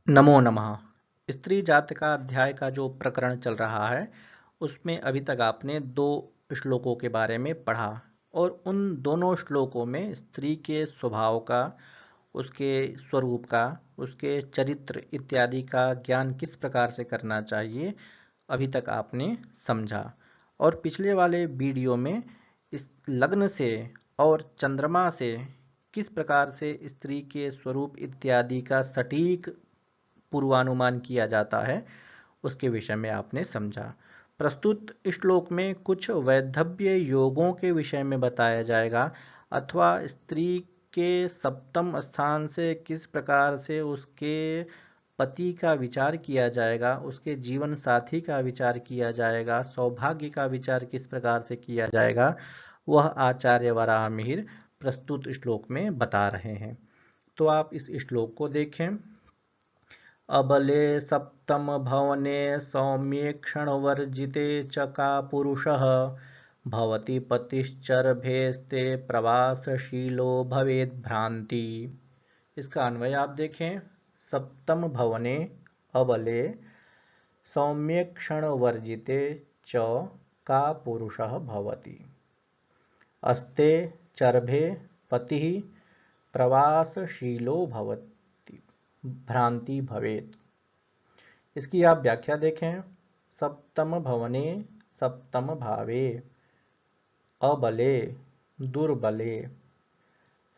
नमो नमः। स्त्री जात का अध्याय का जो प्रकरण चल रहा है उसमें अभी तक आपने 2 श्लोकों के बारे में पढ़ा और उन दोनों श्लोकों में स्त्री के स्वभाव का, उसके स्वरूप का, उसके चरित्र इत्यादि का ज्ञान किस प्रकार से करना चाहिए अभी तक आपने समझा। और पिछले वाले वीडियो में इस लग्न से और चंद्रमा से किस प्रकार से स्त्री के स्वरूप इत्यादि का सटीक पूर्वानुमान किया जाता है उसके विषय में आपने समझा। प्रस्तुत श्लोक में कुछ वैधव्य योगों के विषय में बताया जाएगा अथवा स्त्री के सप्तम स्थान से किस प्रकार से उसके पति का विचार किया जाएगा, उसके जीवन साथी का विचार किया जाएगा, सौभाग्य का विचार किस प्रकार से किया जाएगा, वह आचार्य वराहमिहिर प्रस्तुत श्लोक में बता रहे हैं। तो आप इस श्लोक को देखें। अबले सप्तम भवने सौम्येक्षणवर्जिते च का पुरुषः भवति पतिश्चरभेस्ते प्रवासशीलो भवेद्भ्रान्ति। इसका अन्वय आप देखें। सप्तम भवने अबले सौम्येक्षणवर्जिते च का पुरुषः भवति अस्ते चरभे पतिः प्रवासशीलो भवति भ्रांति भवेत। इसकी आप व्याख्या देखें। सप्तम भवने सप्तम भावे अबले दुर्बले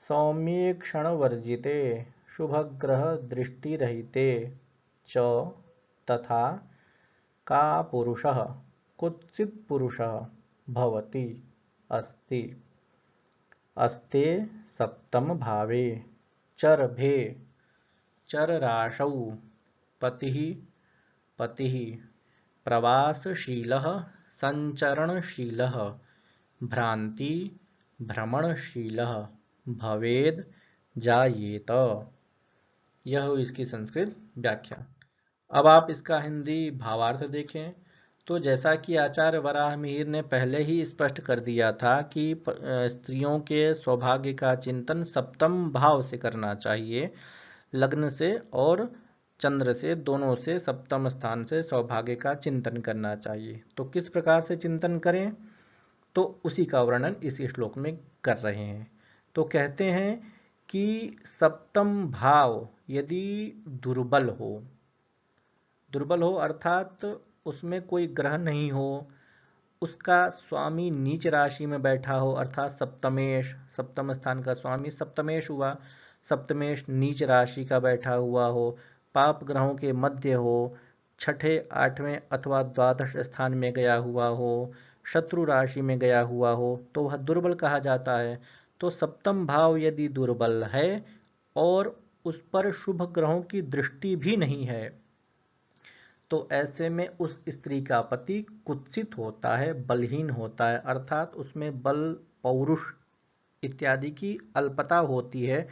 सौम्येक्षण वर्जिते शुभग्रह दृष्टिरहिते च तथा का पुरुषः कुत्सित पुरुषः भवति अस्ति अस्ते सप्तम भावे चरभे चरराशौ पतिः प्रवासशीलः संचरणशीलः भ्रांति भ्रमणशीलः भवेद जायेत। यह हुई इसकी संस्कृत व्याख्या। अब आप इसका हिंदी भावार्थ देखें तो जैसा कि आचार्य वराहमिहिर ने पहले ही स्पष्ट कर दिया था कि स्त्रियों के सौभाग्य का चिंतन सप्तम भाव से करना चाहिए, लग्न से और चंद्र से, दोनों से सप्तम स्थान से सौभाग्य का चिंतन करना चाहिए। तो किस प्रकार से चिंतन करें, तो उसी का वर्णन इस श्लोक में कर रहे हैं। तो कहते हैं कि सप्तम भाव यदि दुर्बल हो अर्थात उसमें कोई ग्रह नहीं हो, उसका स्वामी नीच राशि में बैठा हो अर्थात सप्तमेश, सप्तम स्थान का स्वामी सप्तमेश हुआ, सप्तमेश नीच राशि का बैठा हुआ हो, पाप ग्रहों के मध्य हो, छठे आठवें अथवा द्वादश स्थान में गया हुआ हो, शत्रु राशि में गया हुआ हो, तो वह दुर्बल कहा जाता है। तो सप्तम भाव यदि दुर्बल है और उस पर शुभ ग्रहों की दृष्टि भी नहीं है तो ऐसे में उस स्त्री का पति कुत्सित होता है, बलहीन होता है, अर्थात उसमें बल, पौरुष इत्यादि की अल्पता होती है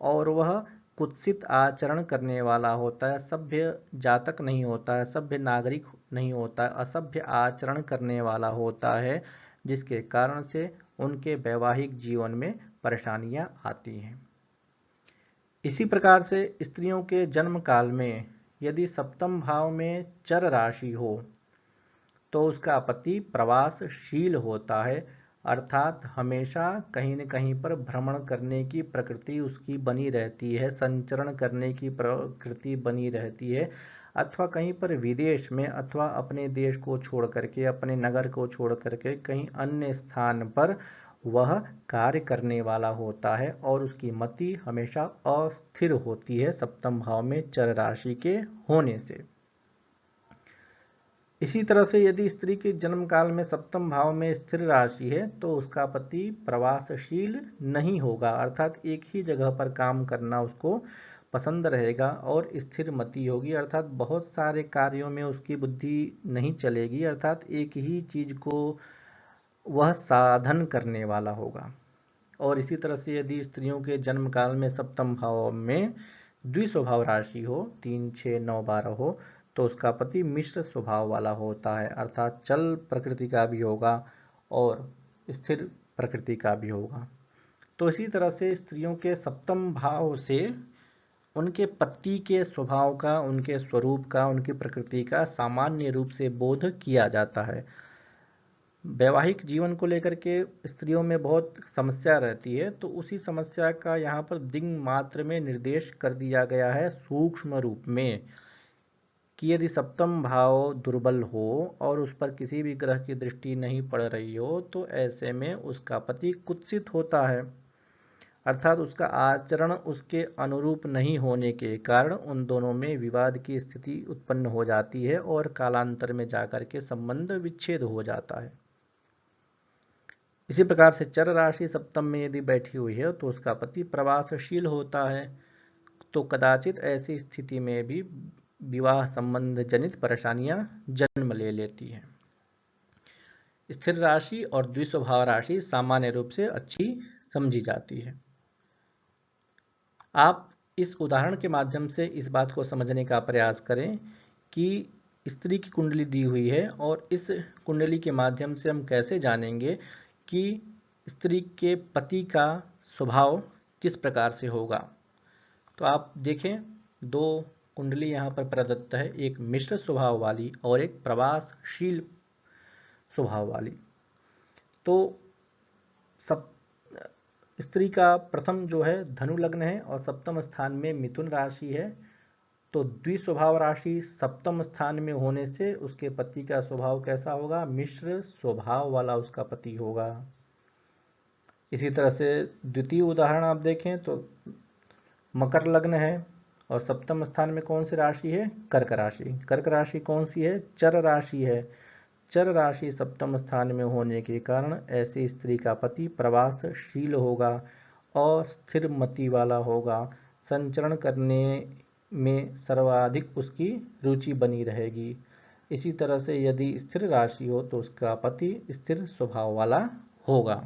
और वह कुत्सित आचरण करने वाला होता है, सभ्य जातक नहीं होता है, सभ्य नागरिक नहीं होता है, असभ्य आचरण करने वाला होता है, जिसके कारण से उनके वैवाहिक जीवन में परेशानियां आती हैं। इसी प्रकार से स्त्रियों के जन्म काल में यदि सप्तम भाव में चर राशि हो तो उसका पति प्रवासशील होता है, अर्थात हमेशा कहीं न कहीं पर भ्रमण करने की प्रकृति उसकी बनी रहती है, संचरण करने की प्रकृति बनी रहती है, अथवा कहीं पर विदेश में अथवा अपने देश को छोड़ करके, अपने नगर को छोड़ करके कहीं अन्य स्थान पर वह कार्य करने वाला होता है और उसकी मति हमेशा अस्थिर होती है सप्तम भाव में चर राशि के होने से। इसी तरह से यदि स्त्री के जन्म काल में सप्तम भाव में स्थिर राशि है तो उसका पति प्रवासशील नहीं होगा, अर्थात एक ही जगह पर काम करना उसको पसंद रहेगा और स्थिर मति होगी, अर्थात बहुत सारे कार्यों में उसकी बुद्धि नहीं चलेगी, अर्थात एक ही चीज को वह साधन करने वाला होगा। और इसी तरह से यदि स्त्रियों के जन्म काल में सप्तम भाव में द्विस्वभाव राशि हो, 3, 6, 9, 12 हो, तो उसका पति मिश्र स्वभाव वाला होता है, अर्थात चल प्रकृति का भी होगा और स्थिर प्रकृति का भी होगा। तो इसी तरह से स्त्रियों के सप्तम भाव से उनके पति के स्वभाव का, उनके स्वरूप का, उनकी प्रकृति का सामान्य रूप से बोध किया जाता है। वैवाहिक जीवन को लेकर के स्त्रियों में बहुत समस्या रहती है, तो उसी समस्या का यहाँ पर दिंग मात्र में निर्देश कर दिया गया है सूक्ष्म रूप में, कि यदि सप्तम भाव दुर्बल हो और उस पर किसी भी ग्रह की दृष्टि नहीं पड़ रही हो, तो ऐसे में उसका पति कुत्सित होता है, अर्थात उसका आचरण उसके अनुरूप नहीं होने के कारण उन दोनों में विवाद की स्थिति उत्पन्न हो जाती है और कालांतर में जाकर के संबंध विच्छेद हो जाता है। इसी प्रकार से चर राशि सप्तम में यदि बैठी हुई है तो उसका पति प्रवासशील होता है, तो कदाचित ऐसी स्थिति में भी विवाह संबंध जनित परेशानियां जन्म ले लेती हैं। स्थिर राशि और द्विस्वभाव राशि सामान्य रूप से अच्छी समझी जाती है। आप इस उदाहरण के माध्यम से इस बात को समझने का प्रयास करें कि स्त्री की कुंडली दी हुई है और इस कुंडली के माध्यम से हम कैसे जानेंगे कि स्त्री के पति का स्वभाव किस प्रकार से होगा। तो आप देखें, दो कुंडली यहाँ पर प्रदत्त है, एक मिश्र स्वभाव वाली और एक प्रवासशील स्वभाव वाली। तो सब स्त्री का प्रथम जो है धनु लग्न है और सप्तम स्थान में मिथुन राशि है, तो द्विस्वभाव राशि सप्तम स्थान में होने से उसके पति का स्वभाव कैसा होगा? मिश्र स्वभाव वाला उसका पति होगा। इसी तरह से द्वितीय उदाहरण आप देखें तो मकर लग्न है और सप्तम स्थान में कौन सी राशि है? कर्क राशि। कर्क राशि कौन सी है? चर राशि है। चर राशि सप्तम स्थान में होने के कारण ऐसी स्त्री का पति प्रवासशील होगा, अस्थिर मति वाला होगा, संचरण करने में सर्वाधिक उसकी रुचि बनी रहेगी। इसी तरह से यदि स्थिर राशि हो तो उसका पति स्थिर स्वभाव वाला होगा।